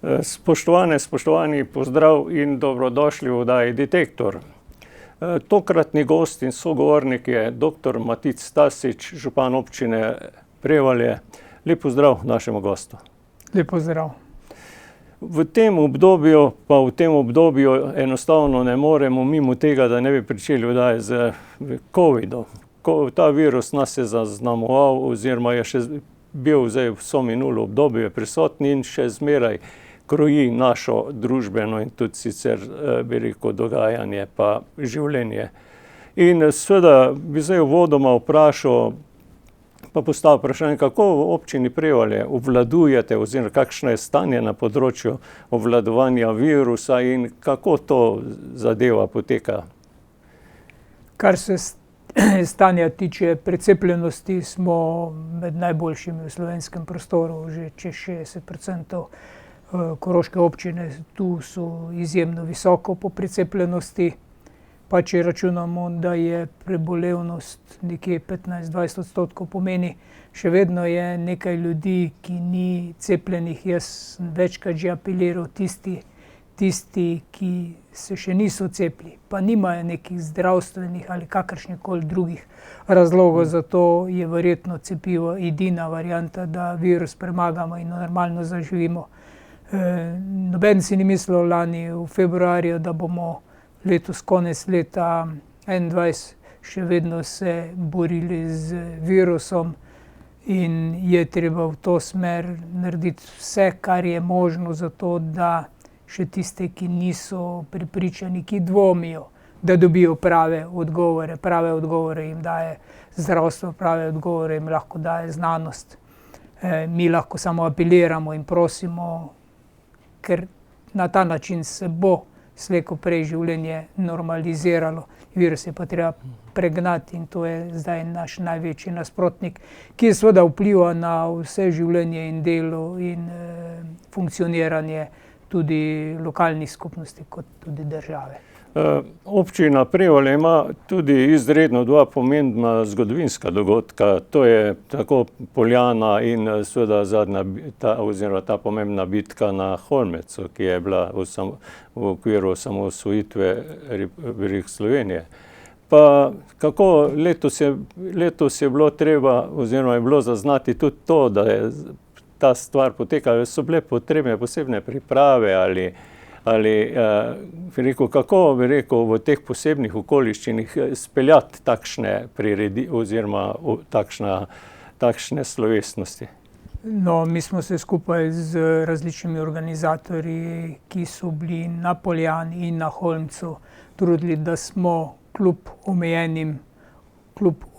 Spoštovani pozdrav in dobrodošli v oddaji Detektor. Tokratni gost in sogovornik je dr. Matic Stasič, župan občine Prevalje. Lep pozdrav našemu gostu. Lep pozdrav. V tem obdobju enostavno ne moremo mimo tega, da ne bi pričeli oddaje z covidom. Ta virus nas je zaznamoval oziroma je še bil zdaj vso minulo obdobje prisotni in še zmeraj kroji našo družbeno in tudi sicer, bi rekel, dogajanje pa življenje. In seveda bi zdaj uvodoma vprašal, pa postavil vprašanje, kako v občini Prevalje obvladujete oziroma kakšno je stanje na področju obvladovanja virusa in kako to zadeva poteka? Kar se stanja tiče precepljenosti, smo med najboljšimi v slovenskem prostoru, že čez 60%. Koroške občine tu so izjemno visoko po precepljenosti, pa če računamo, da je prebolevnost nekje 15-20%, pomeni, še vedno je nekaj ljudi, ki ni cepljenih. Jaz sem večkrat že apeliral tisti, ki se še niso cepili, pa nimajo nekih zdravstvenih ali kakršnihkoli drugih razlogov, zato je verjetno cepivo edina varianta, da virus premagamo in normalno zaživimo. Noben si ni mislil lani v februarju, da bomo letos konec leta 2021 še vedno se borili z virusom in je treba v to smer narediti vse, kar je možno za to, da še tiste, ki niso prepričani, ki dvomijo, da dobijo prave odgovore. Prave odgovore jim daje zdravstvo, prave odgovore jim lahko daje znanost. Mi lahko samo apeliramo in prosimo, ker na ta način se bo slej ko prej življenje normaliziralo. Virus je pa treba pregnati in to je zdaj naš največji nasprotnik, ki seveda vpliva na vse življenje in delo in funkcioniranje tudi lokalnih skupnosti kot tudi države. Občina Prevalje ima tudi izredno dva pomembna zgodovinska dogodka. To je tako Poljana in seveda ta pomembna bitka na Holmecu, ki je bila v okviru osamosvojitve Republike Slovenije. Pa kako letos je bilo treba oziroma je bilo zaznati tudi to, da je ta stvar potekala, so bile potrebne posebne priprave kako v teh posebnih okoliščinah speljati takšne prireditve oziroma takšne slovesnosti? No, mi smo se skupaj z različnimi organizatorji, ki so bili na Poljani in na Holmcu, trudili, da smo kljub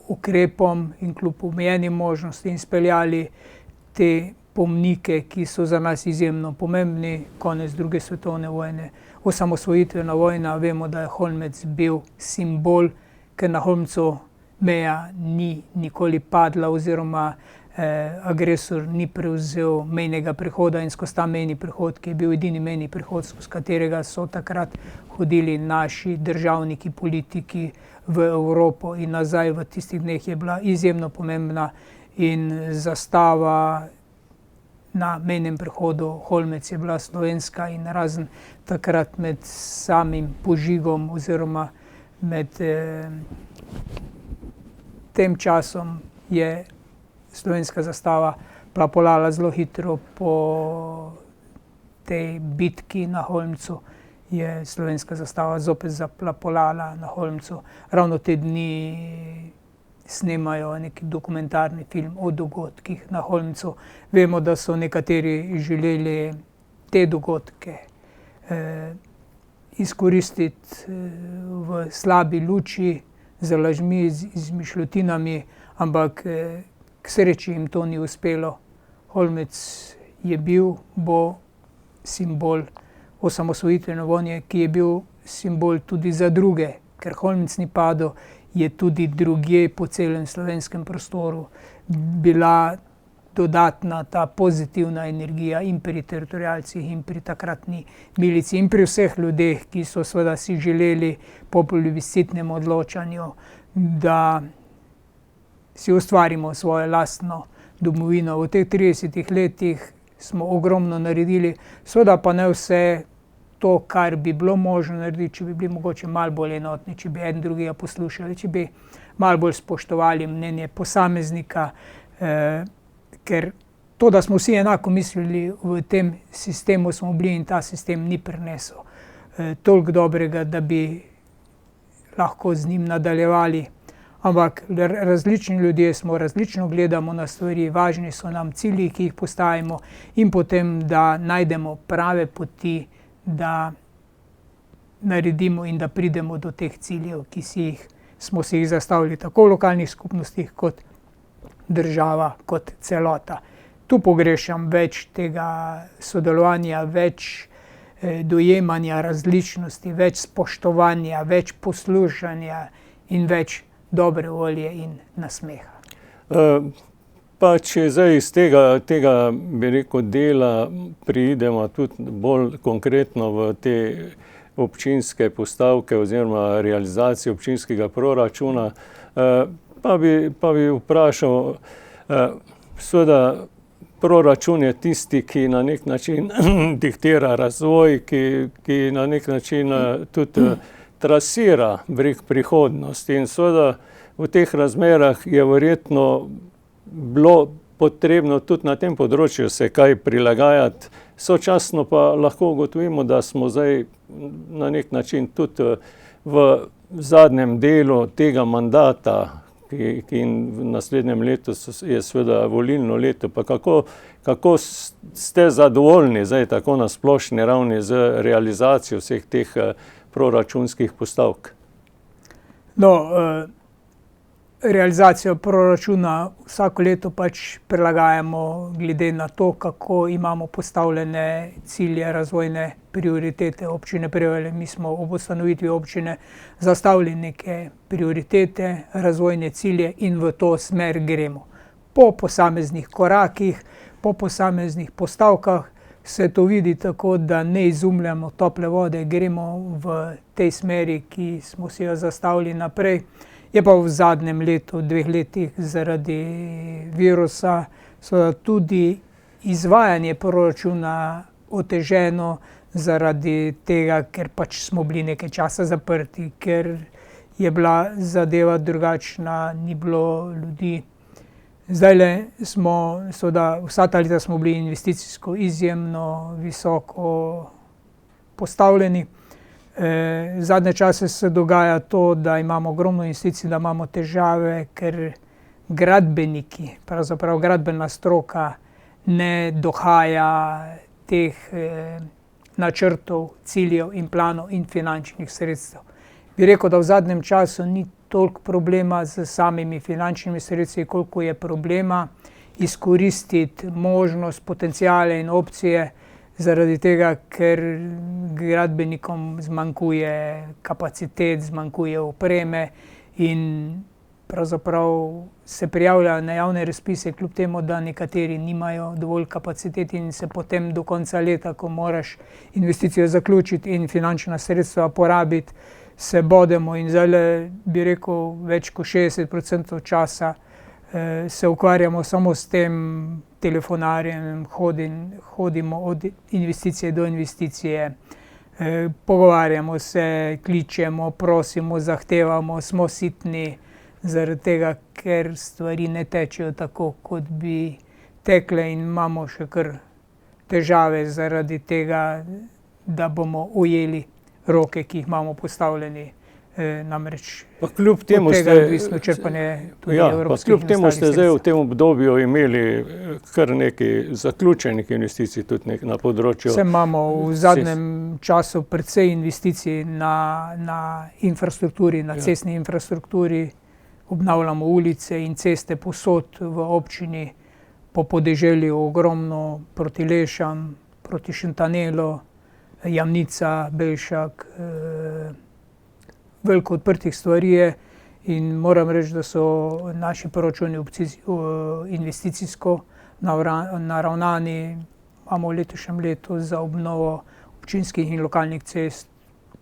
ukrepom in kljub omejenim možnostim speljali te pomnike, ki so za nas izjemno pomembni. Konec druge svetovne vojne, osamosvojitvena vojna, vemo, da je Holmec bil simbol, ker na Holmcu meja ni nikoli padla oziroma agresor ni prevzel mejnega prehoda in skozi ta mejni prehod, ki je bil edini mejni prehod, skozi katerega so takrat hodili naši državniki, politiki v Evropo in nazaj. V tistih dneh je bila izjemno pomembna in zastava na mejnem prehodu Holmec je bila slovenska in razen takrat med samim požigom oziroma med tem časom je slovenska zastava plapolala zelo hitro. Po tej bitki na Holmcu je slovenska zastava zopet zaplapolala na Holmcu. Ravno te dni snemajo neki dokumentarni film o dogodkih na Holmcu. Vemo, da so nekateri želeli te dogodke izkoristiti v slabi luči, z lažmi, z izmišljotinami, ampak k sreči jim to ni uspelo. Holmec je bil, bo simbol osamosvojitvene vojne, ki je bil simbol tudi za druge, ker Holmec ni padel, je tudi drugje po celem slovenskem prostoru bila dodatna ta pozitivna energija in pri teritorialcih in pri takratni milici in pri vseh ljudeh, ki so seveda si želeli po plebiscitnem odločanju, da si ustvarimo svojo lastno domovino. V teh 30 letih smo ogromno naredili, seveda pa ne vse to, kar bi bilo možno narediti, če bi bili mogoče malo bolj enotni, če bi en drugega poslušali, če bi malo bolj spoštovali mnenje posameznika, ker to, da smo vsi enako mislili v tem sistemu, smo bili in ta sistem ni prinesel toliko dobrega, da bi lahko z njim nadaljevali. Ampak različni ljudje smo, različno gledamo na stvari, važni so nam cilji, ki jih postavimo, in potem, da najdemo prave poti, da naredimo in da pridemo do teh ciljev, smo si jih zastavili tako v lokalnih skupnostih kot država, kot celota. Tu pogrešam več tega sodelovanja, več dojemanja različnosti, več spoštovanja, več poslušanja in več dobre volje in nasmeha. Pa če zdaj iz tega bi rekel, dela priidemo tudi bolj konkretno v te občinske postavke oziroma realizacije občinskega proračuna, pa bi vprašal, seveda proračun je tisti, ki na nek način diktira razvoj, ki na nek način tudi trasira prihodnost, in seveda v teh razmerah je verjetno bilo potrebno tudi na tem področju se kaj prilagajati, sočasno pa lahko ugotovimo, da smo zdaj na nek način tudi v zadnjem delu tega mandata, ki v naslednjem letu je seveda volilno leto, pa kako ste zadovoljni zdaj tako na splošni ravni z realizacijo vseh teh proračunskih postavk? No, realizacijo proračuna vsako leto pač prilagajamo glede na to, kako imamo postavljene cilje, razvojne prioritete občine Prevalje. Mi smo ob ustanovitvi občine zastavili neke prioritete, razvojne cilje in v to smer gremo. Po posameznih korakih, po posameznih postavkah se to vidi tako, da ne izumljamo tople vode, gremo v tej smeri, ki smo si jo zastavili naprej. Je pa v zadnjem letu, 2 letih zaradi virusa tudi izvajanje proračuna oteženo zaradi tega, ker pač smo bili nekaj časa zaprti, ker je bila zadeva drugačna, ni bilo ljudi. Zdajle smo, seveda vsa ta leta smo bili investicijsko izjemno visoko postavljeni. Zadnje čase se dogaja to, da imamo ogromno investicij, da imamo težave, ker gradbeniki, pravzaprav gradbena stroka ne dohaja teh načrtov, ciljev in planov in finančnih sredstev. Bi rekel, da v zadnjem času ni toliko problema z samimi finančnimi sredstvi, koliko je problema izkoristiti možnost, potenciale in opcije, zaradi tega, ker gradbenikom zmanjkuje kapacitet, zmanjkuje opreme in pravzaprav se prijavljajo na javne razpise, kljub temu, da nekateri nimajo dovolj kapacitet in se potem do konca leta, ko moraš investicijo zaključiti in finančna sredstva porabiti, se bodemo in zdaj bi rekel, več kot 60% časa se ukvarjamo samo s tem telefonarjem, hodimo od investicije do investicije, pogovarjamo se, kličemo, prosimo, zahtevamo, smo sitni, zaradi tega, ker stvari ne tečejo tako, kot bi tekle, in imamo še kar težave zaradi tega, da bomo ujeli roke, ki jih imamo postavljeni. Namreč kljub temu od tega je odvisno črpanje tudi evropskih kljub temu ste zdaj v sredstev. tem obdobju imeli kar nekaj zaključenih investicij tudi na področju. Imamo v zadnjem času precej investicij na infrastrukturi, na cestni infrastrukturi. Obnavljamo ulice in ceste povsod v občini, po podeželju ogromno, proti Lešam, proti Šentanelu, Jamnica, Belšak, veliko odprtih stvari je in moram reči, da so naši proračuni investicijsko naravnani. Imamo v letošnjem letu za obnovo občinskih in lokalnih cest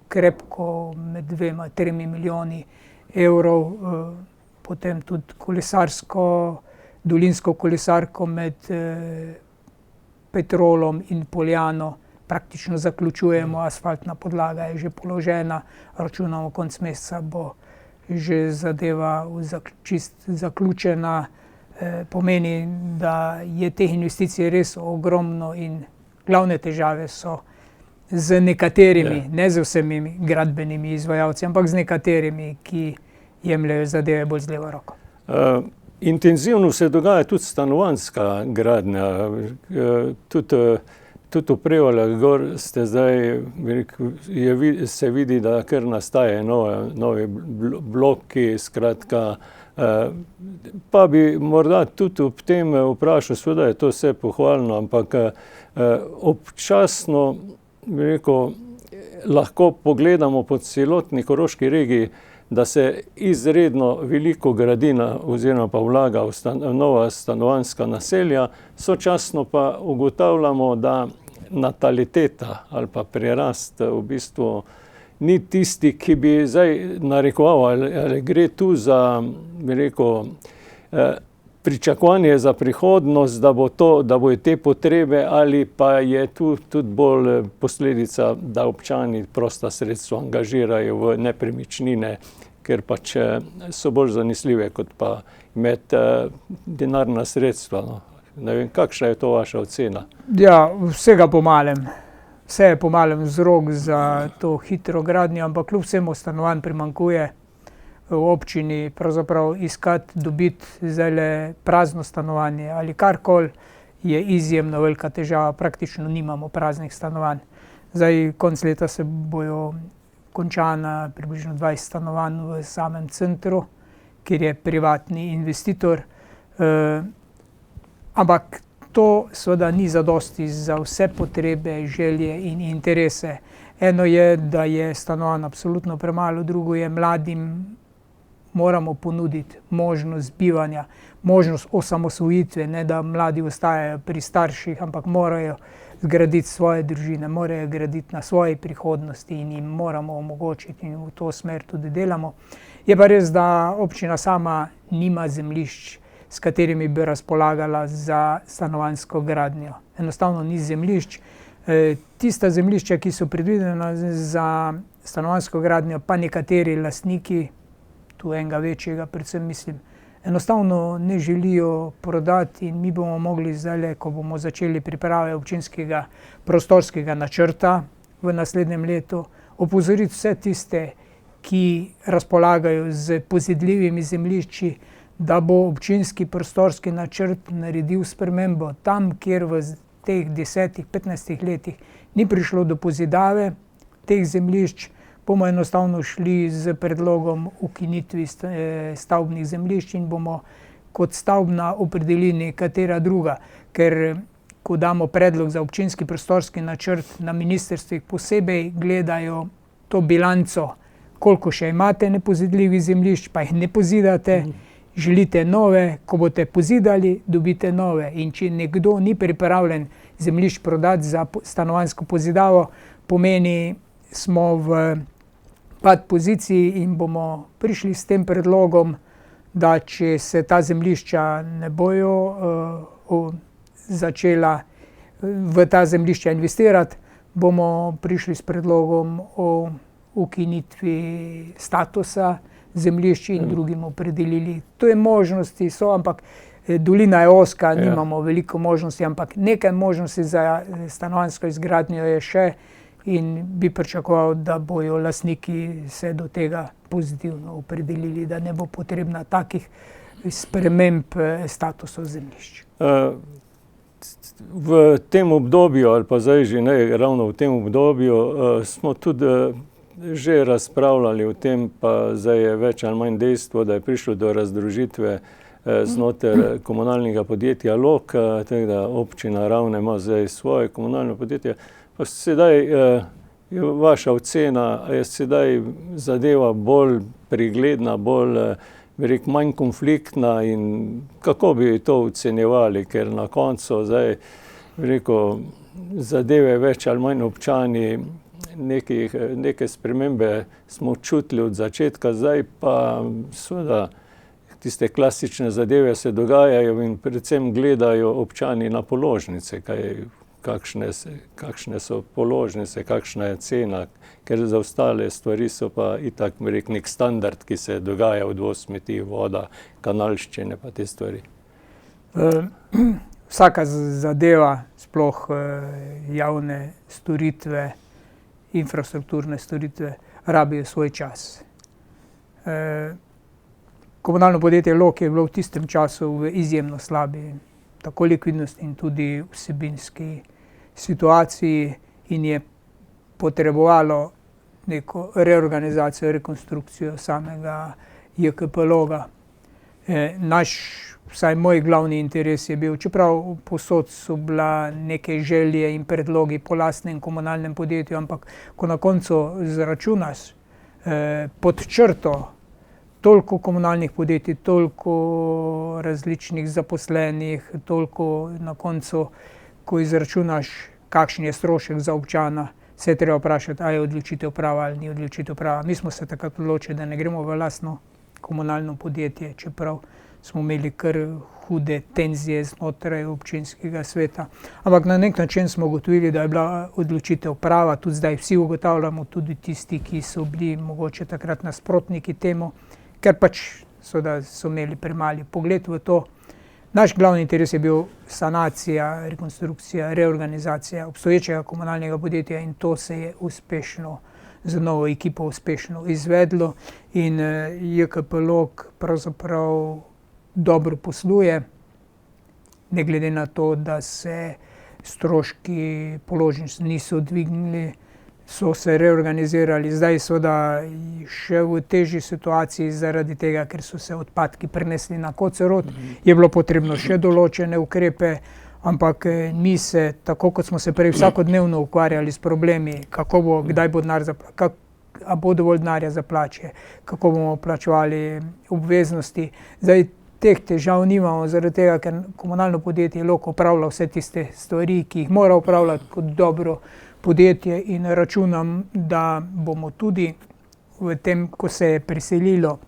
krepko med 2–3 milijoni evrov, potem tudi kolesarsko, dolinsko kolesarko med Petrolom in Poljano praktično zaključujemo, asfaltna podlaga je že položena, računamo konec meseca bo že zadeva čist zaključena. Pomeni, da je teh investicij res ogromno in glavne težave so z nekaterimi, ne z vsemi gradbenimi izvajalci, ampak z nekaterimi, ki jemljejo zadeve bolj z levo roko. Intenzivno se dogaja tudi stanovanjska gradnja. Tudi v Prevaljah gor ste zdaj, se vidi, da kar nastajajo novi bloki, skratka. Pa bi morda tudi ob tem vprašal, seveda je to vse pohvalno, ampak občasno, bi rekel, lahko pogledamo po celotni Koroški regiji, da se izredno veliko gradi oziroma pa vlaga v nova stanovanjska naselja, sočasno pa ugotavljamo, da nataliteta ali pa prirast v bistvu ni tisti, ki bi zdaj narekoval, ali gre tu za, bi rekel, pričakovanje za prihodnost, da bojo te potrebe, ali pa je tu tudi bolj posledica, da občani prosta sredstva angažirajo v nepremičnine, ker pač so bolj zanesljive, kot pa imeti denarna sredstva. No. Ne vem, kakšna je to vaša ocena? Ja, vsega po malem. Vse je po malem vzrok za to hitro gradnjo, ampak kljub vsemu stanovanj primanjkuje v občini, pravzaprav iskati, dobiti zdajle prazno stanovanje ali karkoli je izjemno velika težava, praktično nimamo praznih stanovanj. Zdaj, konec leta se bojo končana približno 20 stanovanj v samem centru, kjer je privatni investitor, ampak to seveda ni zadosti za vse potrebe, želje in interese. Eno je, da je stanovanj absolutno premalo, drugo je, mladim moramo ponuditi možnost bivanja, možnost osamosvojitve, ne da mladi ostajajo pri starših, ampak morajo zgraditi svoje družine, morajo graditi na svoji prihodnosti in jim moramo omogočiti in v to smer tudi delamo. Je pa res, da občina sama nima zemljišč, s katerimi bi razpolagala za stanovanjsko gradnjo. Enostavno ni zemljišč. Tista zemljišča, ki so predvidena za stanovanjsko gradnjo, pa nekateri lastniki, tu enega večjega predvsem mislim, enostavno ne želijo prodati in mi bomo mogli zdaj, ko bomo začeli priprave občinskega prostorskega načrta v naslednjem letu, opozoriti vse tiste, ki razpolagajo z pozidljivimi zemljišči, da bo občinski prostorski načrt naredil spremembo tam, kjer v teh 10-15 letih ni prišlo do pozidave teh zemljišč, bomo enostavno šli z predlogom ukinitvi stavbnih zemljišč in bomo kot stavbna opredelili nekatera druga, ker ko damo predlog za občinski prostorski načrt, na ministrstvih posebej gledajo to bilanco, koliko še imate nepozidljivih zemljišč, pa jih ne pozidate, želite nove, ko boste pozidali, dobite nove. In če nekdo ni pripravljen zemljišč prodati za stanovanjsko pozidavo, pomeni, smo v pad poziciji in bomo prišli s tem predlogom, da če se ta zemljišča ne bojo začela v ta zemljišča investirati, bomo prišli s predlogom o ukinitvi statusa zemljišč in drugim opredelili. To je možnosti so, ampak dolina je ozka, nimamo veliko možnosti, ampak nekaj možnosti za stanovanjsko izgradnjo je še in bi pričakoval, da bojo lastniki se do tega pozitivno opredelili, da ne bo potrebna takih sprememb statusov zemljišč. V tem obdobju, ali pa zdaj že ne ravno v tem obdobju, smo tudi že razpravljali o tem, pa zdaj je več ali manj dejstvo, da je prišlo do razdružitve znotraj komunalnega podjetja Log, tako da občina Ravne ima zdaj svoje komunalno podjetje. Pa sedaj je vaša ocena, je sedaj zadeva bolj pregledna, bolj, bi rekel, manj konfliktna in kako bi to ocenjevali, ker na koncu zdaj, bi rekel, zadeve več ali manj občani, neke spremembe smo čutili od začetka, zdaj pa seveda tiste klasične zadeve se dogajajo in predvsem gledajo občani na položnice, kakšne so položnice, kakšna je cena, ker za ostale stvari so pa itak, nek standard, ki se dogaja, odvoz smeti, voda, kanalščine pa te stvari. Vsaka zadeva, sploh javne storitve, infrastrukturne storitve, rabijo svoj čas. Komunalno podjetje Log je bilo v tistem času v izjemno slabi, tako likvidnosti in tudi vsebinski situaciji in je potrebovalo neko reorganizacijo, rekonstrukcijo samega JKP Loga. Vsaj moj glavni interes je bil, čeprav povsod so bila neke želje in predlogi po lastnem komunalnem podjetju, ampak ko na koncu zračunaš pod črto toliko komunalnih podjetij, toliko različnih zaposlenih, toliko na koncu, ko izračunaš, kakšen je strošek za občana, se je treba vprašati, ali je odločitev prava ali ni odločitev prava. Mi smo se takrat odločili, da ne gremo v lastno komunalno podjetje, čeprav smo imeli kar hude tenzije znotraj občinskega sveta. Ampak na nek način smo ugotovili, da je bila odločitev prava, tudi zdaj vsi ugotavljamo, tudi tisti, ki so bili mogoče takrat nasprotniki temu, ker pač so imeli premali pogled v to. Naš glavni interes je bil sanacija, rekonstrukcija, reorganizacija obstoječega komunalnega podjetja in to se je uspešno, z novo ekipo uspešno izvedlo in JKP Log pravzaprav dobro posluje, ne glede na to, da se stroški položnic niso dvignili, so se reorganizirali, zdaj so da še v težji situaciji zaradi tega, ker so se odpadki prenesli na Kocerod, je bilo potrebno še določene ukrepe, ampak mi se, tako kot smo se prej vsakodnevno ukvarjali s problemi, kako bo, kdaj bo denar a bo dovolj denarja za plače, kako bomo plačevali obveznosti, zdaj teh težav nimamo, zaradi tega, ker komunalno podjetje Log opravlja vse tiste stvari, ki jih mora opravljati kot dobro podjetje in računam, da bomo tudi v tem, ko se je preselilo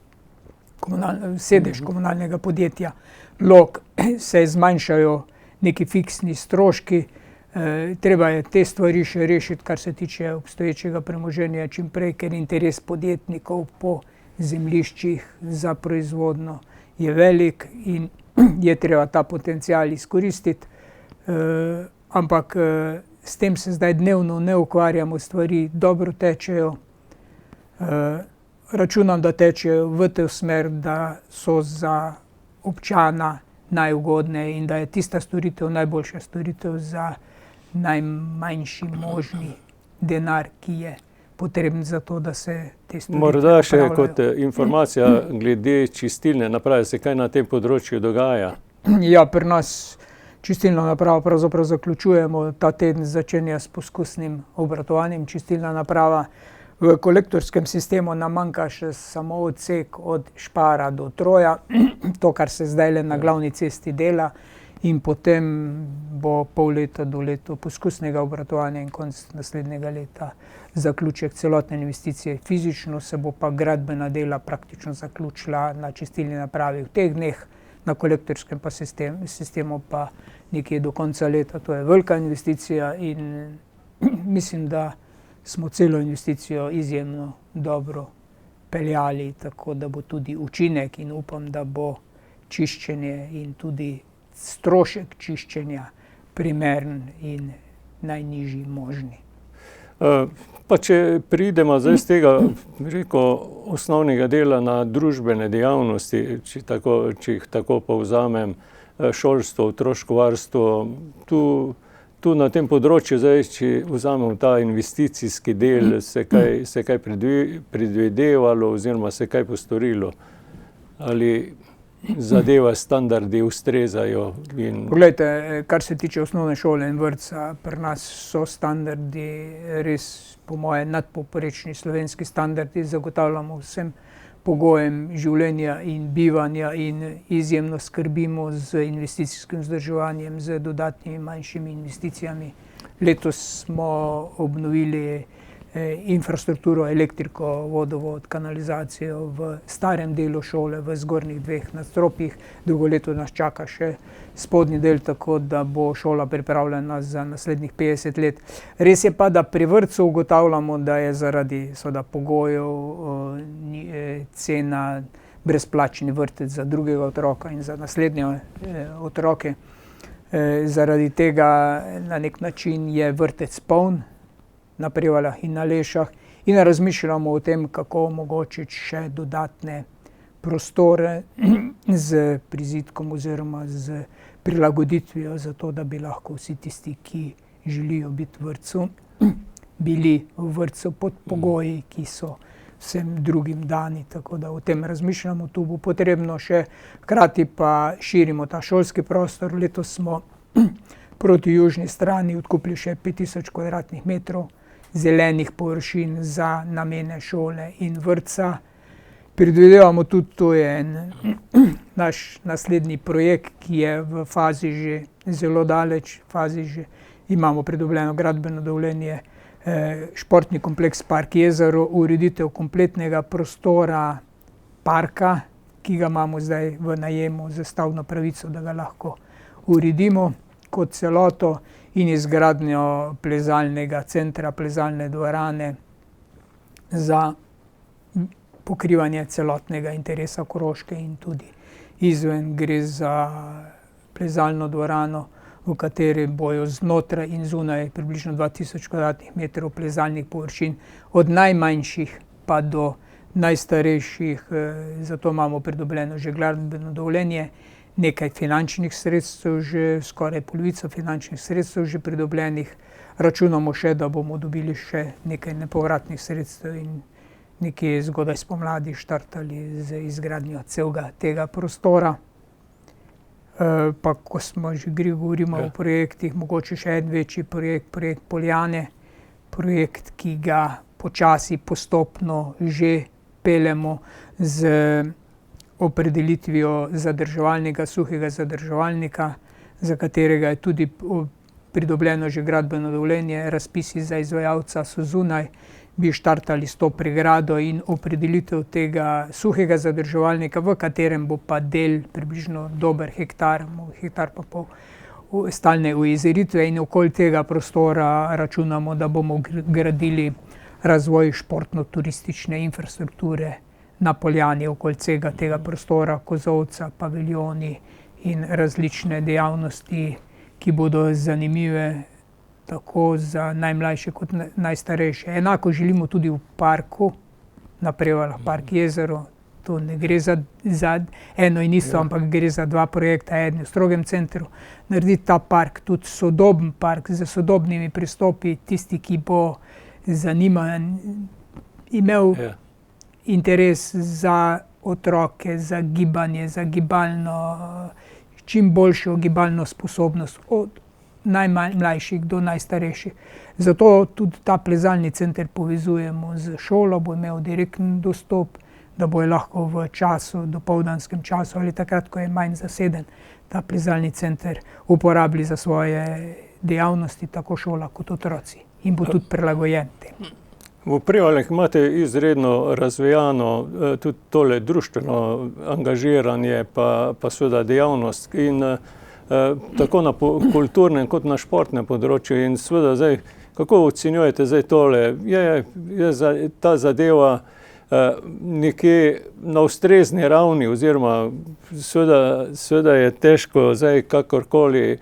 sedež komunalnega podjetja Log, se zmanjšajo neki fiksni stroški. Treba je te stvari še rešiti, kar se tiče obstoječega premoženja čim prej, ker interes podjetnikov po zemljiščih za proizvodnjo je velik in je treba ta potencial izkoristiti. Ampak s tem se zdaj dnevno ne ukvarjamo, stvari dobro tečejo. Računam, da tečejo v to smer, da so za občana najugodneje in da je tista storitev najboljša storitev za najmanjši možni denar, ki je potreben za to, da se te storitve Morda še opravljajo. kot informacija glede čistilne naprave, se kaj na tem področju dogaja? Ja, pri nas čistilno napravo pravzaprav zaključujemo, ta teden začenja s poskusnim obratovanjem čistilna naprava. V kolektorskem sistemu nam manjka še samo odsek od Špara do Troja, to, kar se zdajle na glavni cesti dela, in potem bo pol leta do leta poskusnega obratovanja in konec naslednjega leta zaključek celotne investicije. Fizično se bo pa gradbena dela praktično zaključila na čistilni napravi v teh dneh, na kolektorskem pa sistemu pa nekje do konca leta. To je velika investicija in mislim, da smo celo investicijo izjemno dobro peljali, tako da bo tudi učinek in upam, da bo čiščenje in tudi strošek čiščenja primeren in najnižji možni. Pa če pridemo zdaj z tega, osnovnega dela na družbene dejavnosti, če jih tako povzamem, šolstvo, otroško varstvo, tu na tem področju, zdaj, če vzamemo ta investicijski del, se kaj predvidevalo oziroma se kaj postorilo? Ali zadeva, standardi ustrezajo? Poglejte, kar se tiče osnovne šole in vrtca, pri nas so standardi res, po moje, nadpovprečni slovenski standardi, zagotavljamo vsem pogojem življenja in bivanja in izjemno skrbimo z investicijskim vzdrževanjem, z dodatnimi manjšimi investicijami. Letos smo obnovili infrastrukturo, elektriko, vodovod, kanalizacijo v starem delu šole, v zgornjih 2 nadstropjih. Drugo leto nas čaka še spodnji del, tako da bo šola pripravljena za naslednjih 50 let. Res je pa, da pri vrtcu ugotavljamo, da je zaradi seveda pogojev, cena brezplačni vrtec za drugega otroka in za naslednje otroke. Zaradi tega na nek način je vrtec poln na Prevaljah in na Lešah in razmišljamo o tem, kako omogočiti še dodatne prostore z prizidkom oziroma z prilagoditvijo za to, da bi lahko vsi tisti, ki želijo biti v vrtcu, bili v vrtcu pod pogoji, ki so vsem drugim dani. Tako da o tem razmišljamo. Tu bo potrebno še, hkrati pa širimo ta šolski prostor. Letos smo proti južni strani odkupili še 5000 kvadratnih metrov zelenih površin za namene šole in vrtca. Predvidevamo tudi, to je naš naslednji projekt, ki je v fazi že zelo daleč, imamo pridobljeno gradbeno dovoljenje, športni kompleks Park Jezero, ureditev kompletnega prostora parka, ki ga imamo zdaj v najemu z stavbno pravico, da ga lahko uredimo kot celoto, in izgradnjo plezalnega centra, plezalne dvorane za pokrivanje celotnega interesa Koroške in tudi izven. Gre za plezalno dvorano, v kateri bojo znotraj in zunaj približno 2000 kvadratnih metrov plezalnih površin, od najmanjših pa do najstarejših. Zato imamo pridobljeno že gradbeno dovoljenje, nekaj finančnih sredstev, že skoraj polovico finančnih sredstev že pridobljenih. Računamo še, da bomo dobili še nekaj nepovratnih sredstev in nekje zgodaj spomladi štartali z izgradnjo celega tega prostora. Pa ko smo že govorimo o projektih, mogoče še en večji projekt Poljane, projekt, ki ga počasi, postopno že peljemo z opredelitvijo zadrževalnika, suhega zadrževalnika, za katerega je tudi pridobljeno že gradbeno dovoljenje. Razpisi za izvajalca so zunaj, bi štartali s to pregrado in opredelitev tega suhega zadrževalnika, v katerem bo pa del približno dober hektar pa pol stalne ujezeritve, in okoli tega prostora računamo, da bomo gradili razvoj športno-turistične infrastrukture na Poljani, okoli tega prostora, kozolca, paviljoni in različne dejavnosti, ki bodo zanimive tako za najmlajše kot najstarejše. Enako želimo tudi v parku na Prevaljah, Park Jezero. To ne gre za eno in isto, ampak gre za 2 projekta, eden v strogem centru. Narediti ta park, tudi sodoben park z sodobnimi pristopi, tisti, ki bo zaniman, imel interes za otroke, za gibanje, za čim boljšo gibalno sposobnost, od najmlajših do najstarejših. Zato tudi ta plezalni center povezujemo z šolo, bo imel direktni dostop, da bo lahko v času, dopoldanskem času ali takrat, ko je manj zaseden, ta plezalni center uporabili za svoje dejavnosti, tako šola kot otroci, in bo tudi prilagojen tem. V Prevaljah imate izredno razvijano tudi tole društveno angažiranje, pa seveda dejavnost, in tako na kulturnem kot na športnem področju. In seveda zdaj, kako ocenjujete zdaj tole? Je ta zadeva nekje na ustrezni ravni, oziroma seveda je težko zdaj kakorkoli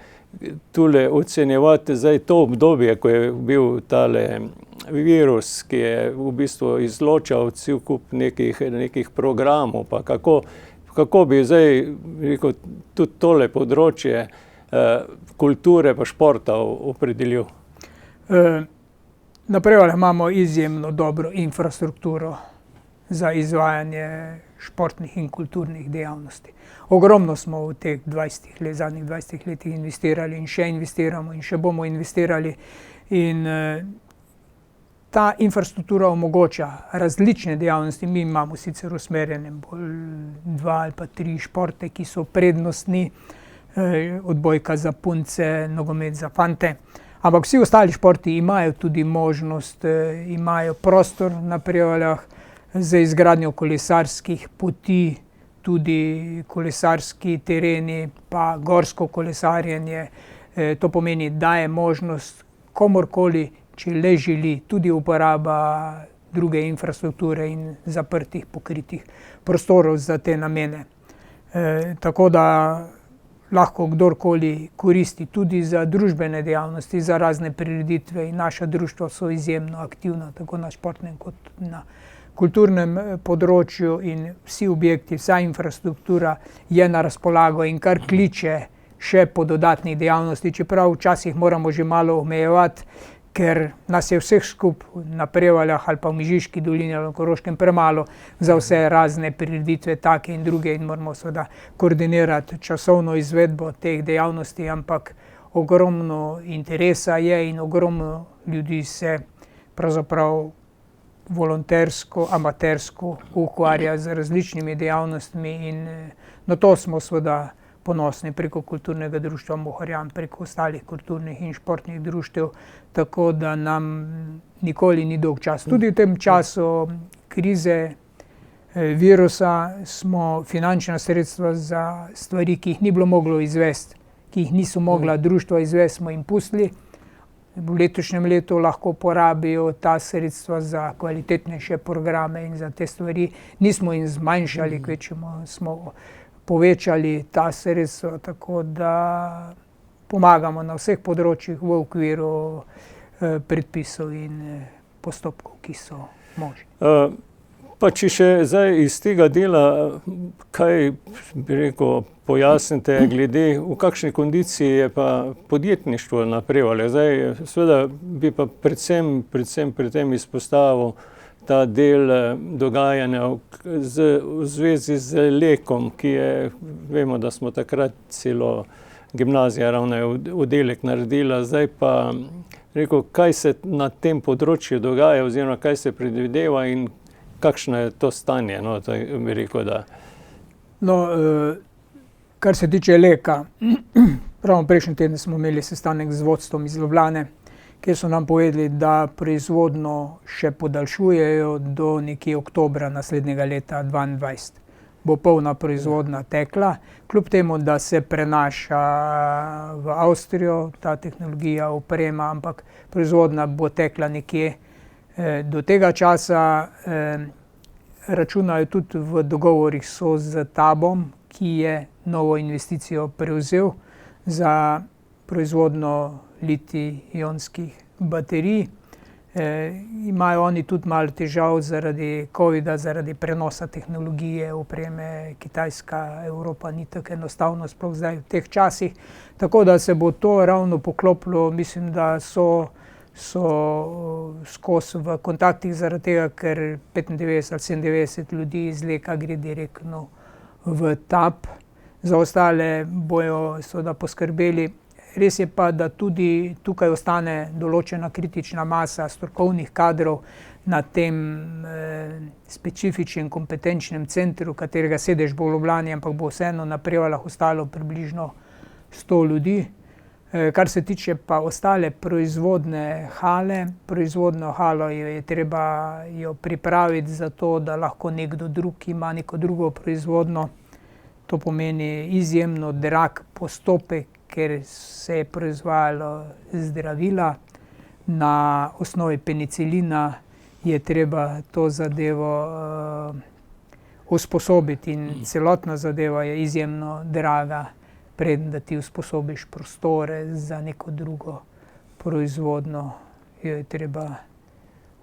tule ocenjevati zdaj to obdobje, ko je bil tale virus, ki je v bistvu izločal cel kup nekih programov, pa kako bi zdaj rekel tudi tole področje kulture pa športa opredelil? Na Prevaljah imamo izjemno dobro infrastrukturo za izvajanje športnih in kulturnih dejavnosti. Ogromno smo v teh zadnjih 20 letih investirali in še investiramo in še bomo investirali. In ta infrastruktura omogoča različne dejavnosti. Mi imamo sicer usmerjene bolj 2 ali pa 3 športe, ki so prednostni, odbojka za punce, nogomet za fante, Ampak vsi ostali športi imajo tudi možnost, imajo prostor na Prevaljah za izgradnjo kolesarskih poti, tudi kolesarski tereni, pa gorsko kolesarjenje. To pomeni, daje možnost komurkoli, če le želi, tudi uporaba druge infrastrukture in zaprtih, pokritih prostorov za te namene. Tako da lahko kdorkoli koristi tudi za družbene dejavnosti, za razne prireditve in naša društva so izjemno aktivna, tako na športnem kot na kulturnem področju in vsi objekti, vsa infrastruktura je na razpolago in kar kliče še po dodatnih dejavnosti, čeprav včasih moramo že malo omejevati, ker nas je vseh skupaj na Prevaljah ali pa v Mežiški dolini ali na Koroškem premalo za vse razne prireditve, take in druge, in moramo seveda koordinirati časovno izvedbo teh dejavnosti, ampak ogromno interesa je in ogromno ljudi se pravzaprav volontersko, amatersko ukvarja z različnimi dejavnostmi in na to smo seveda ponosni preko Kulturnega društva Mohorjan, preko ostalih kulturnih in športnih društev, tako da nam nikoli ni dolg čas. Tudi v tem času krize virusa smo finančna sredstva za stvari, ki jih ni bilo moglo izvesti, ki jih niso mogla društva izvesti, smo jim pustili. V letošnjem letu lahko porabijo ta sredstva za kvalitetnejše programe in za te stvari. Nismo jim zmanjšali, kvečjemu smo povečali ta sredstva, tako da pomagamo na vseh področjih v okviru predpisov in postopkov, ki so možni. Pa če še zdaj iz tega dela, kaj bi rekel, pojasnite glede, v kakšni kondiciji je pa podjetništvo na Prevaljah. Zdaj, seveda bi pa predvsem pri tem izpostavil ta del dogajanja v zvezi z Lekom, ki je, vemo, da smo takrat celo gimnazija ravno oddelek naredila, zdaj pa rekel, kaj se na tem področju dogaja oziroma kaj se predvideva in kakšno je to stanje, no, to bi rekel, da. No, kar se tiče Leka, ravno prejšnji teden smo imeli sestanek z vodstvom iz Ljubljane, kjer so nam povedali, da proizvodnjo še podaljšujejo do nekje oktobra naslednjega leta 2022. Bo polna proizvodnja tekla, kljub temu, da se prenaša v Avstrijo ta tehnologija, oprema, ampak proizvodnja bo tekla nekje. Do tega časa računajo tudi v dogovorih so z Tabom, ki je novo investicijo prevzel za proizvodnjo litij-ionskih baterij. Imajo oni tudi malo težav zaradi covida, zaradi prenosa tehnologije, opreme, Kitajska, Evropa ni tako enostavno, sploh zdaj v teh časih. Tako da se bo to ravno poklopilo, mislim, da so skozi v kontaktih zaradi tega, ker 95 ali 97 ljudi iz Leka gre direktno v Tab. Za ostale bojo seveda poskrbeli. Res je pa, da tudi tukaj ostane določena kritična masa strokovnih kadrov na tem specifičnem kompetenčnem centru, katerega sedež bo v Ljubljani, ampak bo vseeno na Prevaljah ostalo približno 100 ljudi. Kar se tiče pa ostale proizvodne hale, proizvodno halo je treba jo pripraviti za to, da lahko nekdo drug ima neko drugo proizvodno. To pomeni izjemno drag postopek, ker se je proizvajalo zdravila na osnovi penicilina, je treba to zadevo usposobiti in celotna zadeva je izjemno draga, preden da ti usposobiš prostore za neko drugo proizvodno, jo je treba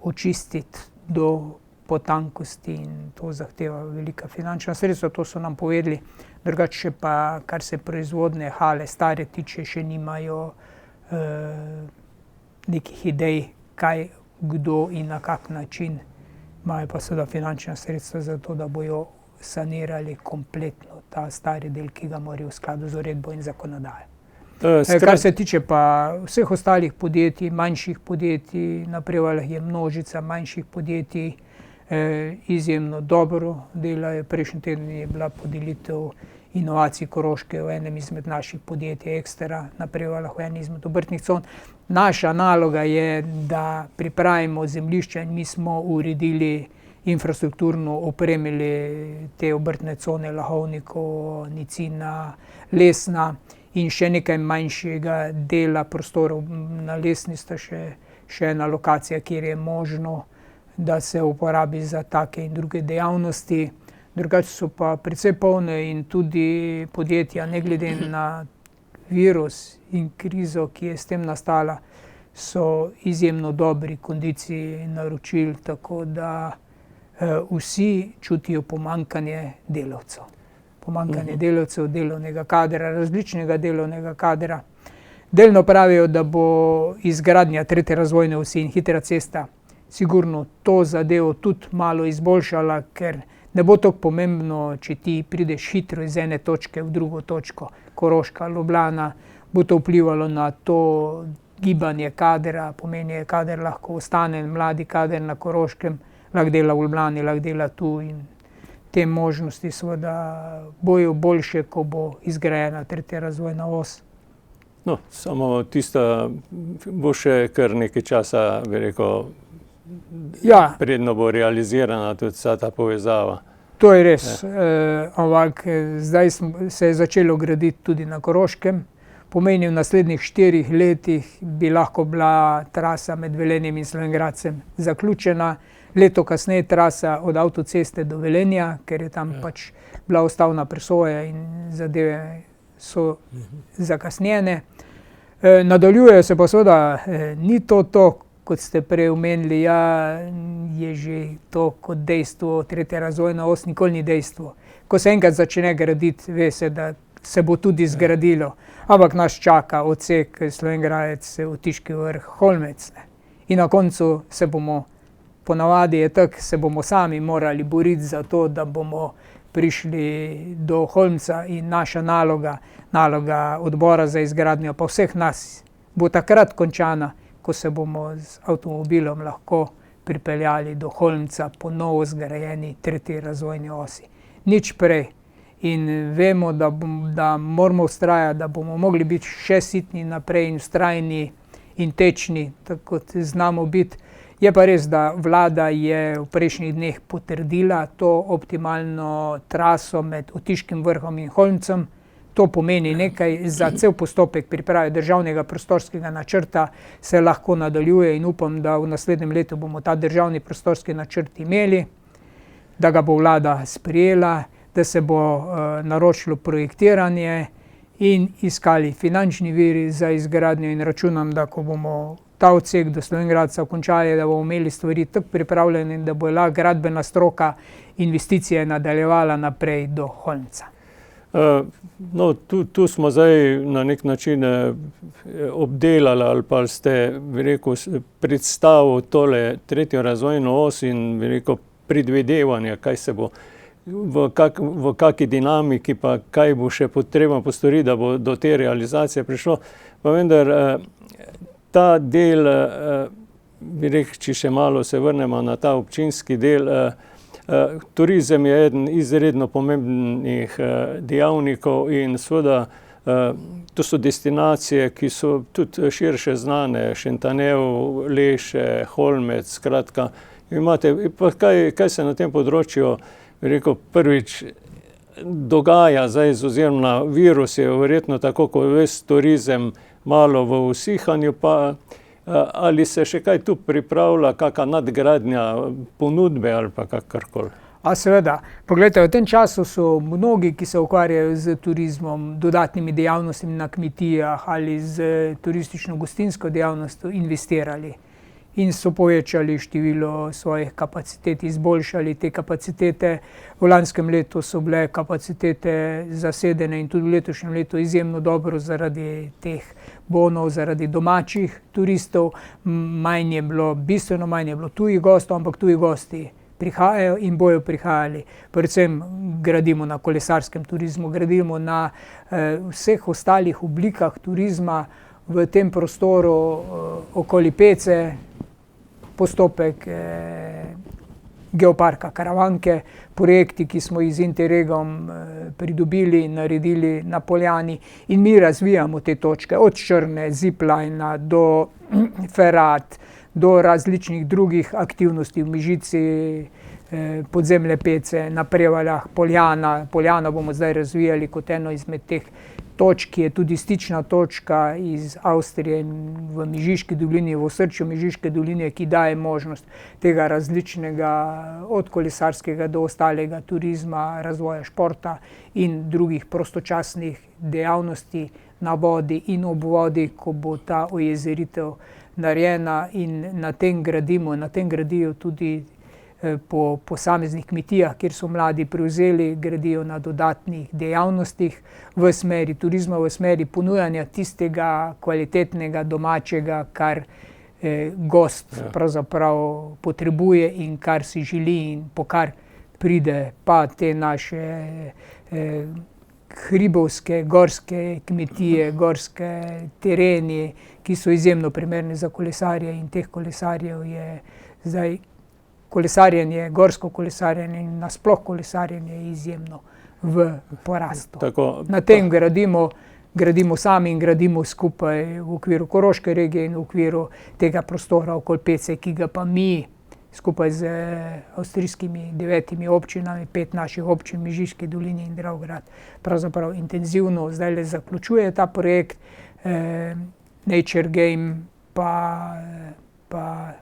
očistiti do potankosti in to zahteva velika finančna sredstva, to so nam povedali. Drugače pa, kar se proizvodne hale stare tiče, še nimajo nekih idej, kaj, kdo in na kak način. Imajo pa seveda finančna sredstva za to, da bojo sanirali kompletno ta stari del, ki ga morajo v skladu z uredbo in zakonodajo. Kar se tiče pa vseh ostalih podjetij, manjših podjetij, na Prevaljah je množica manjših podjetij, izjemno dobro delajo. Prejšnji teden je bila podelitev inovacij Koroške v enem izmed naših podjetij Ekstera, napredovala v eni izmed obrtnih con. Naša naloga je, da pripravimo zemljišča in mi smo uredili infrastrukturno, opremili te obrtne cone, Lahovnikov, Nicina, Lesna in še nekaj manjšega dela prostorov. Na Lesni sta še ena lokacija, kjer je možno, da se uporabi za take in druge dejavnosti. Drugače so pa precej polne in tudi podjetja, ne glede na virus in krizo, ki je s tem nastala, so izjemno dobri kondiciji naročil, tako da vsi čutijo pomanjkanje delavcev. Pomanjkanje delavcev, delovnega kadra, različnega delovnega kadra. Delno pravijo, da bo izgradnja tretje razvojne osi in hitra cesta sigurno to zadevo tudi malo izboljšala, ker ne bo tako pomembno, če ti prideš hitro iz ene točke v drugo točko, Koroška, Ljubljana, bo to vplivalo na to gibanje kadra, pomeni, kader lahko ostane, mladi kader na Koroškem, lahko dela v Ljubljani, lahko dela tu in te možnosti seveda bojo boljše, ko bo izgrajena tretja razvojna os. No, samo tista bo še kar nekaj časa, bi rekel, predno bo realizirana tudi vsa ta povezava. To je res, ampak zdaj se je začelo graditi tudi na Koroškem. Pomeni, v naslednjih 4 letih bi lahko bila trasa med Velenjem in Slovenj Gradcem zaključena. Leto kasneje trasa od avtoceste do Velenja, ker je tam pač bila ustavna presoja in zadeve so zakasnjene. Nadaljujejo se pa seveda, ni to, kot ste prej omenili, je že to kot dejstvo, tretja razvojna os nikoli ni dejstvo. Ko se enkrat začne graditi, ve se, da se bo tudi zgradilo. Ampak nas čaka odsek Slovenj Gradec, Otiški Vrh, Holmec. In na koncu se bomo, ponavadi je tako, se bomo sami morali boriti za to, da bomo prišli do Holmca in naša naloga odbora za izgradnjo pa vseh nas bo takrat končana, ko se bomo z avtomobilom lahko pripeljali do Holmca po novo zgrajeni tretji razvojni osi. Nič prej. In vemo, da moramo vztrajati, da bomo mogli biti še sitni naprej in vztrajni in tečni, tako kot znamo biti. Je pa res, da vlada je v prejšnjih dneh potrdila to optimalno traso med Otiškim Vrhom in Holmcem. To pomeni nekaj za cel postopek priprave državnega prostorskega načrta se lahko nadaljuje in upam, da v naslednjem letu bomo ta državni prostorski načrt imeli, da ga bo vlada sprejela, da se bo naročilo projektiranje in iskali finančni viri za izgradnjo in računam, da ko bomo ta odsek do Slovenj Gradca končali, da bomo imeli stvari tako pripravljene in da bo lahko gradbena stroka investicije nadaljevala naprej do Holmca. No, tu smo zdaj na nek način obdelali ali pa ste, bi rekel, predstavil tole tretjo razvojno os in, bi rekel, predvidevanje, kaj se bo v kaki dinamiki pa kaj bo še potrebno postoriti, da bo do te realizacije prišlo. Pa vendar ta del, bi rekel, če še malo se vrnemo na ta občinski del, turizem je eden izredno pomembnih dejavnikov in seveda to so destinacije, ki so tudi širše znane, Šentjernej, Leše, Holmec, skratka. Kaj se na tem področju, bi rekel, prvič dogaja zdaj oziroma virus je verjetno tako, kot ves turizem malo v usihanju, pa ali se še kaj tu pripravlja, kakšna nadgradnja ponudbe ali pa kakorkoli? Seveda. Poglejte, v tem času so mnogi, ki se ukvarjajo z turizmom, dodatnimi dejavnostmi na kmetijah ali z turistično-gostinsko dejavnostjo investirali in so povečali število svojih kapacitet, izboljšali te kapacitete. V lanskem letu so bile kapacitete zasedene in tudi v letošnjem letu izjemno dobro zaradi teh bonov, zaradi domačih turistov. Bistveno manj je bilo tujih gostov, ampak tuji gosti prihajajo in bojo prihajali. Predvsem gradimo na kolesarskem turizmu, gradimo na vseh ostalih oblikah turizma v tem prostoru okoli Pece. Postopek geoparka Karavanke, projekti, ki smo jih z Interregom pridobili, naredili na Poljani, in mi razvijamo te točke, od Črne, ziplina do ferat, do različnih drugih aktivnosti v Mežici, podzemne pece, na Prevaljah, Poljano bomo zdaj razvijali kot eno izmed teh točk, ki je tudi stična točka iz Avstrije v Mežiški dolini, v osrčju Mežiške doline, ki daje možnost tega različnega, od kolesarskega do ostalega turizma, razvoja športa in drugih prostočasnih dejavnosti na vodi in ob vodi, ko bo ta ojezeritev narejena, in na tem gradijo tudi po posameznih kmetijah, kjer so mladi prevzeli, gradijo na dodatnih dejavnostih v smeri turizma, v smeri ponujanja tistega kvalitetnega domačega, kar gost pravzaprav potrebuje in kar si želi in po kar pride, pa te naše hribovske, gorske kmetije, gorske tereni, ki so izjemno primerni za kolesarje, in teh kolesarjev je zdaj kolesarjenje, gorsko kolesarjenje in nasploh kolesarjenje je izjemno v porastu. Na tem gradimo sami in gradimo skupaj v okviru Koroške regije in v okviru tega prostora okoli Pece, ki ga pa mi skupaj z avstrijskimi 9 občinami, 5 naših občin, Mežiški dolini in Dravograd, pravzaprav intenzivno zdaj zaključuje ta projekt. Nature Game pa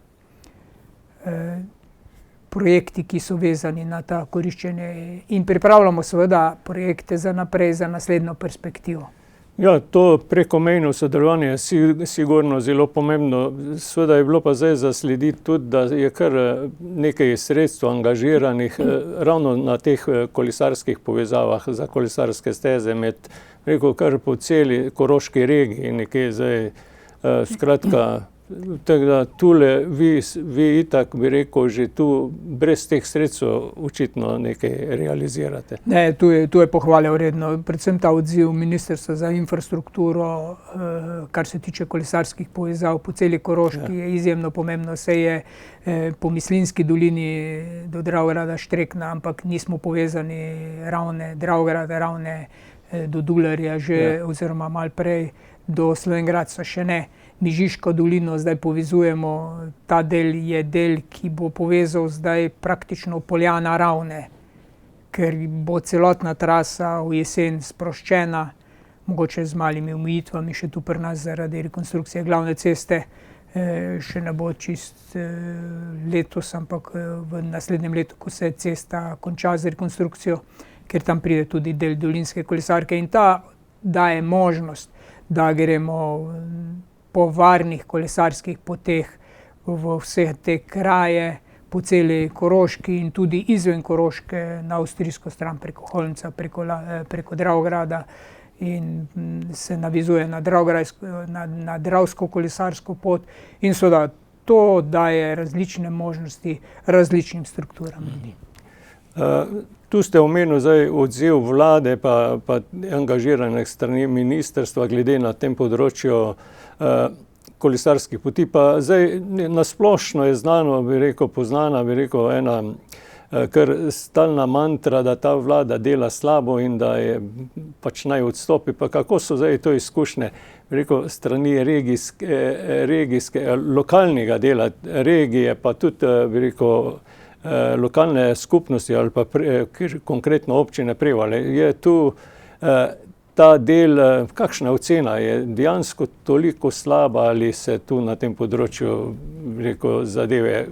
projekti, ki so vezani na ta koriščenje, in pripravljamo seveda projekte za naprej, za naslednjo perspektivo. Ja, to prekomejno sodelovanje je sigurno zelo pomembno. Seveda je bilo pa zdaj zaslediti tudi, da je kar nekaj sredstev angažiranih ravno na teh kolesarskih povezavah za kolesarske steze med, kar po celi Koroški regiji nekje zdaj, skratka. Tako da tule vi itak, bi rekel, že tu brez teh sredstev očitno nekaj realizirate. Ne, tu je pohvale vredno. Predvsem ta odziv Ministrstva za infrastrukturo, kar se tiče kolesarskih povezav po celi Koroški, je izjemno pomembno. Se je po Mislinjski dolini do Dravograda Štrekna, ampak nismo povezani Ravne, Dravograda, Ravne do Dularja že, oziroma malo prej do Slovenj Gradca še ne. Mežiško dolino zdaj povezujemo, ta del je del, ki bo povezal zdaj praktično Poljana Ravne, ker bo celotna trasa v jesen sproščena, mogoče z malimi omejitvami še tu pri nas zaradi rekonstrukcije glavne ceste, še ne bo čist letos, ampak v naslednjem letu, ko se cesta konča z rekonstrukcijo, ker tam pride tudi del dolinske kolesarke, in ta daje možnost, da gremo po varnih kolesarskih poteh v vse te kraje, po celi Koroški in tudi izven Koroške na avstrijsko stran preko Holmca, preko Dravograda, in se navizuje na dravsko kolesarsko pot, in seveda to daje različne možnosti različnim strukturam ljudi. Tu ste omenili zdaj odziv vlade pa angažiranih strani ministrstva glede na tem področju kolesarskih poti. Pa zdaj nasplošno je znano, poznana, ena kar stalna mantra, da ta vlada dela slabo in da je pač naj odstopi. Pa kako so zdaj to izkušnje, strani regijske, lokalnega dela regije, pa tudi, lokalne skupnosti ali pa konkretno občine Prevalje. Je tu ta del, kakšna ocena je dejansko toliko slaba, ali se tu na tem področju, zadeve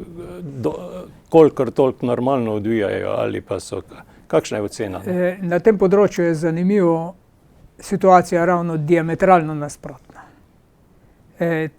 kolikor toliko normalno odvijajo, ali pa so, kakšna je ocena? Na tem področju je zanimivo, situacija ravno diametralno nasprotna.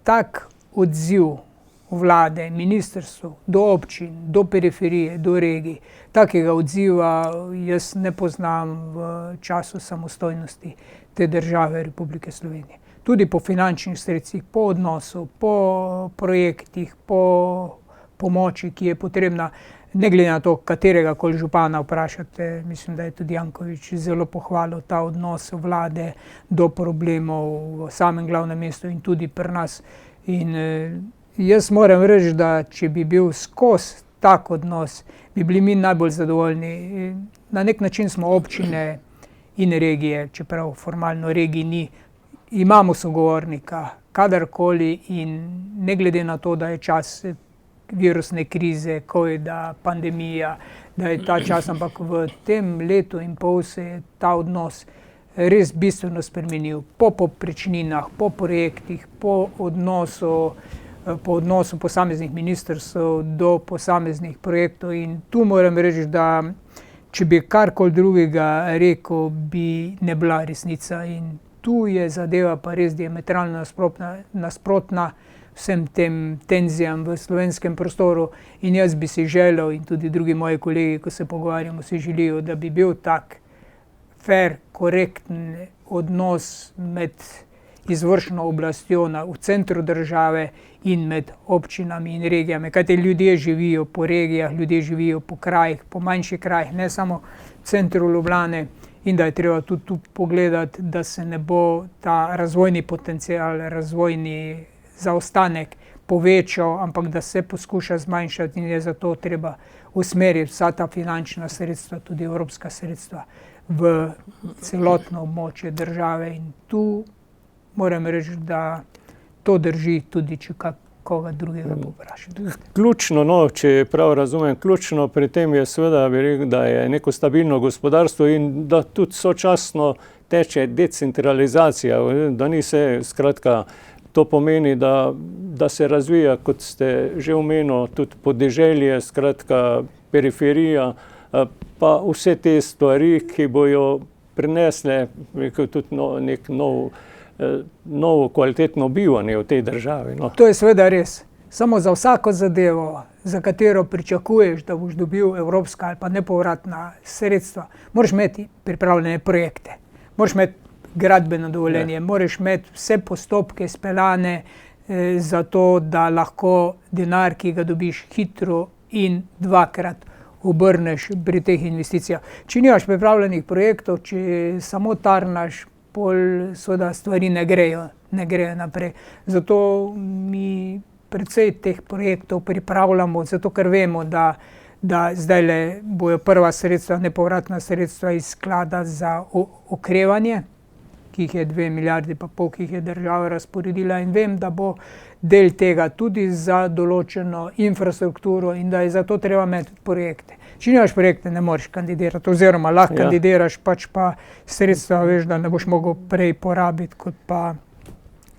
Tak odziv vlade, ministrstv, do občin, do periferije, do regij, takega odziva jaz ne poznam v času samostojnosti te države Republike Slovenije. Tudi po finančnih sredstvih, po odnosu, po projektih, po pomoči, ki je potrebna, ne glede na to, katerega koli župana vprašate. Mislim, da je tudi Janković zelo pohvalil ta odnos vlade do problemov v samem glavnem mestu in tudi pri nas. In jaz moram reči, da če bi bil skozi tak odnos, bi bili mi najbolj zadovoljni. Na nek način smo občine in regije, čeprav formalno regij ni, imamo sogovornika kadarkoli in ne glede na to, da je čas virusne krize, covida, pandemija, da je ta čas, ampak v tem letu in pol se je ta odnos res bistveno spremenil. Po povprečninah, po projektih, po odnosu posameznih ministrstv do posameznih projektov in tu moram reči, da če bi karkoli drugega rekel, bi ne bila resnica in tu je zadeva pa res diametralno nasprotna vsem tem tenzijam v slovenskem prostoru in jaz bi si želel in tudi drugi moji kolegi, ko se pogovarjamo, si želijo, da bi bil tak fair, korekten odnos med izvršno oblastjo v centru države in med občinami in regijami. Kajti ljudje živijo po regijah, ljudje živijo po krajih, po manjših krajih, ne samo v centru Ljubljane in da je treba tudi tu pogledati, da se ne bo ta razvojni potencial, razvojni zaostanek povečal, ampak da se poskuša zmanjšati in je zato treba usmeriti vsa ta finančna sredstva, tudi evropska sredstva, v celotno območje države in tu moram reči, da to drži tudi, če koga drugega povprašati. Ključno, če prav razumem, ključno pri tem je seveda, bi rekel, da je neko stabilno gospodarstvo in da tudi sočasno teče decentralizacija, da ni se, skratka, to pomeni, da se razvija, kot ste že omenili, tudi podeželje, skratka, periferija, pa vse te stvari, ki bojo prinesle, rekel, tudi nek novo kvalitetno bivanje v tej državi. To je seveda res. Samo za vsako zadevo, za katero pričakuješ, da boš dobil evropska ali pa nepovratna sredstva, moraš imeti pripravljene projekte, moraš imeti gradbeno dovoljenje, moraš imeti vse postopke speljane za to, da lahko denar, ki ga dobiš hitro in dvakrat obrneš pri teh investicijah. Če nimaš pripravljenih projektov, če samo tarnaš, pol seveda stvari ne grejo naprej. Zato mi precej teh projektov pripravljamo, zato ker vemo, da zdajle bojo prva sredstva, nepovratna sredstva iz sklada za okrevanje, ki jih je 2,5 milijarde, ki jih je država razporedila in vem, da bo del tega tudi za določeno infrastrukturo in da je zato treba imeti projekte. Če nimaš projekte, ne moreš kandidirati, oziroma lahko kandidiraš, pač pa sredstva veš, da ne boš mogel prej porabiti, kot pa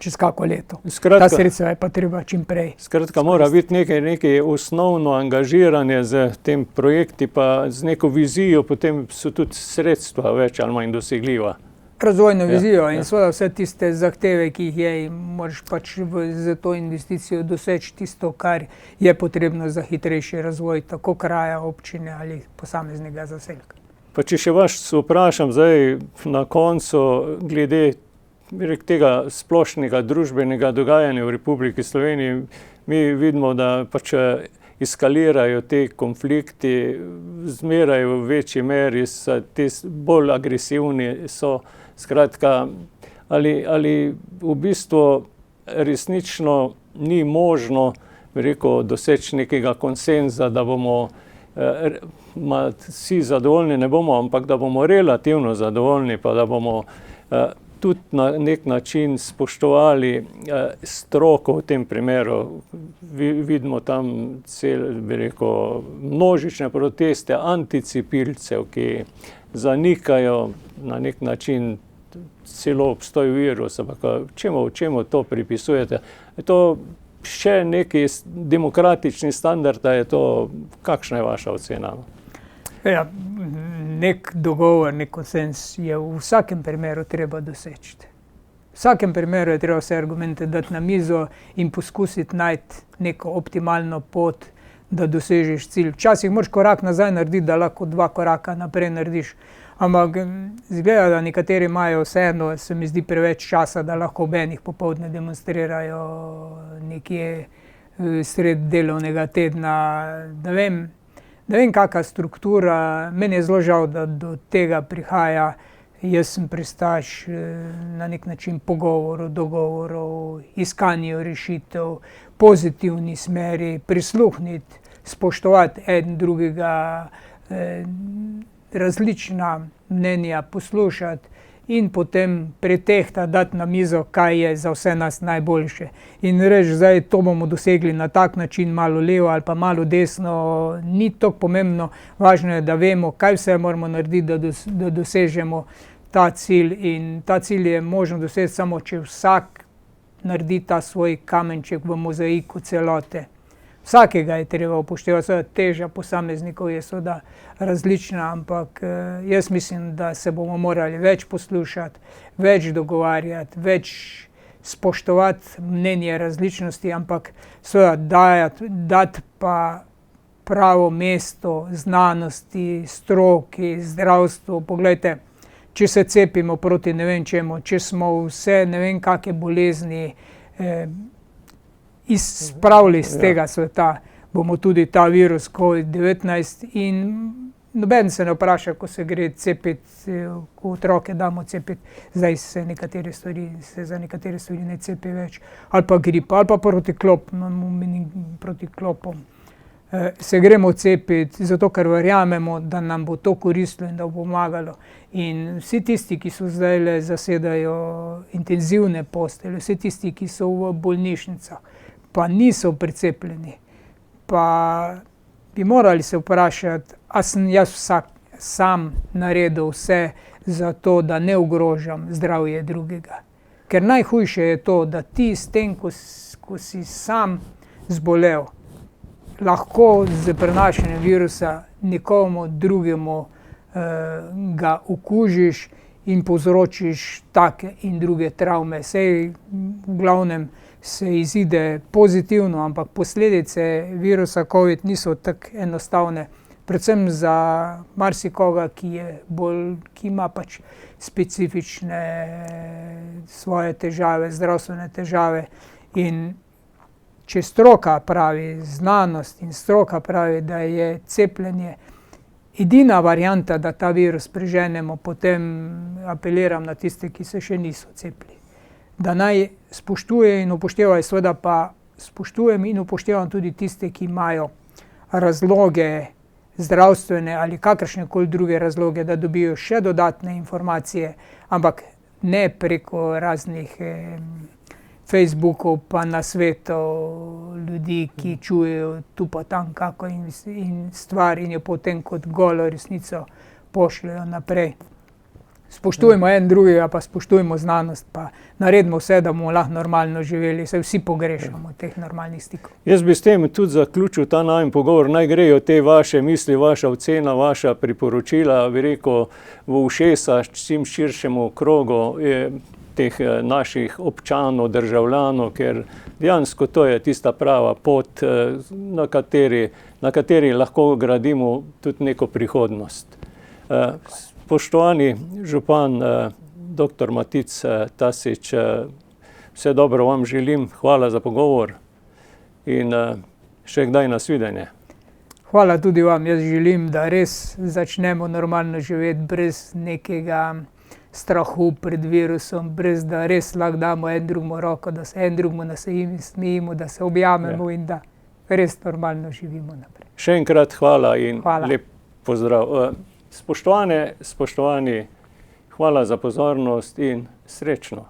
čez kako leto. Ta sredstva je pa treba čim prej. Skratka, mora biti nekaj osnovno angažiranje z tem projekti, pa z neko vizijo, potem so tudi sredstva več ali manj dosegljiva. Razvojno vizijo in seveda vse tiste zahteve, ki jih je in moraš pač za to investicijo doseči tisto, kar je potrebno za hitrejši razvoj tako kraja, občine ali posameznega zaselka. Pa če še vas vprašam zdaj na koncu glede tega splošnega družbenega dogajanja v Republiki Sloveniji, mi vidimo, da pač eskalirajo te konflikti, zmeraj v večji meri, te bolj agresivni so. Skratka, ali v bistvu resnično ni možno, bi rekel, doseči nekega konsenza, da bomo vsi zadovoljni, ne bomo, ampak da bomo relativno zadovoljni, pa da bomo tudi na nek način spoštovali stroko v tem primeru. Vidimo tam bi rekel, množične proteste anticepilcev, ki zanikajo na nek način celo obstoj virusa. Čemu to pripisujete? Je to še neki demokratični standard, da je to, kakšna je vaša ocena? Ja, nek dogovor, nek konsens je v vsakem primeru treba doseči. V vsakem primeru je treba vse argumente dati na mizo in poskusiti najti neko optimalno pot, da dosežeš cilj. Včasih moraš korak nazaj narediti, da lahko 2 koraka naprej narediš. Ampak izgleda, da nekateri imajo vseeno, se mi zdi, preveč časa, da lahko ob enih popoldne demonstrirajo nekje sred delovnega tedna. Ne vem, kakšna struktura. Meni je zelo žal, da do tega prihaja. Jaz sem pristaš na nek način pogovorov, dogovorov, iskanju rešitev, pozitivni smeri, prisluhniti spoštovati en drugega, različna mnenja poslušati in potem pretehtati, dati na mizo, kaj je za vse nas najboljše. In reči, zdaj to bomo dosegli na tak način, malo levo ali pa malo desno, ni toliko pomembno, važno je, da vemo, kaj vse moramo narediti, da dosežemo ta cilj. In ta cilj je možno doseči samo, če vsak naredi ta svoj kamenček v mozaiku celote. Vsakega je treba upoštevati, seveda teža posameznikov je seveda različna, ampak jaz mislim, da se bomo morali več poslušati, več dogovarjati, več spoštovati mnenje različnosti, ampak seveda dati pa pravo mesto znanosti, stroki, zdravstvu. Poglejte, če se cepimo proti ne vem čemu, če smo vse ne vem kakšne bolezni izspravili z tega sveta, bomo tudi ta virus COVID-19 in noben se ne vpraša, ko se gre cepiti, ko otroke damo cepiti, zdaj se za nekatere stvari ne cepi več, ali pa gripa, ali pa proti klopom. Se gremo cepiti, zato ker verjamemo, da nam bo to koristilo in da bo pomagalo. In vsi tisti, ki so zdajle zasedajo intenzivne postelje, vsi tisti, ki so v bolnišnicah, pa niso precepljeni, pa bi morali se vprašati, a sem jaz sam naredil vse za to, da ne ogrožam zdravje drugega. Ker najhujše je to, da ti s tem, ko si sam zbolel, lahko z prenašanjem virusa nekomu drugemu ga okužiš in povzročiš take in druge travme. Sej v glavnem se izide pozitivno, ampak posledice virusa COVID niso tako enostavne. Predvsem za marsikoga, ki ima pač specifične svoje težave, zdravstvene težave. In če stroka pravi, znanost in stroka pravi, da je cepljenje edina varianta, da ta virus preženemo, potem apeliram na tiste, ki se še niso cepili, da naj spoštuje in upoštevajo. Seveda pa spoštujem in upoštevam tudi tiste, ki imajo razloge, zdravstvene ali kakršnekoli druge razloge, da dobijo še dodatne informacije, ampak ne preko raznih Facebookov pa nasvetov ljudi, ki čujejo tu pa tam kako in stvar in jo potem kot golo resnico pošljejo naprej. Spoštujmo en drugega, pa spoštujmo znanost, pa naredimo vse, da bomo lahko normalno živeli, saj vsi pogrešamo teh normalnih stikov. Jaz bi s tem tudi zaključil ta najin pogovor. Naj grejo te vaše misli, vaša ocena, vaša priporočila, bi rekel, v ušesa čim širšemu krogu teh naših občanov, državljanov, ker dejansko to je tista prava pot, na kateri lahko gradimo tudi neko prihodnost. Spoštovani župan, dr. Matic Tasič, vse dobro vam želim, hvala za pogovor in še kdaj nasvidenje. Hvala tudi vam, jaz želim, da res začnemo normalno živeti brez nekega strahu pred virusom, brez da res lahko damo en drugemu roko, da se en drugemu nasmejimo, da se objamemo in da res normalno živimo naprej. Še enkrat hvala in lep pozdrav. Spoštovani, hvala za pozornost in srečno.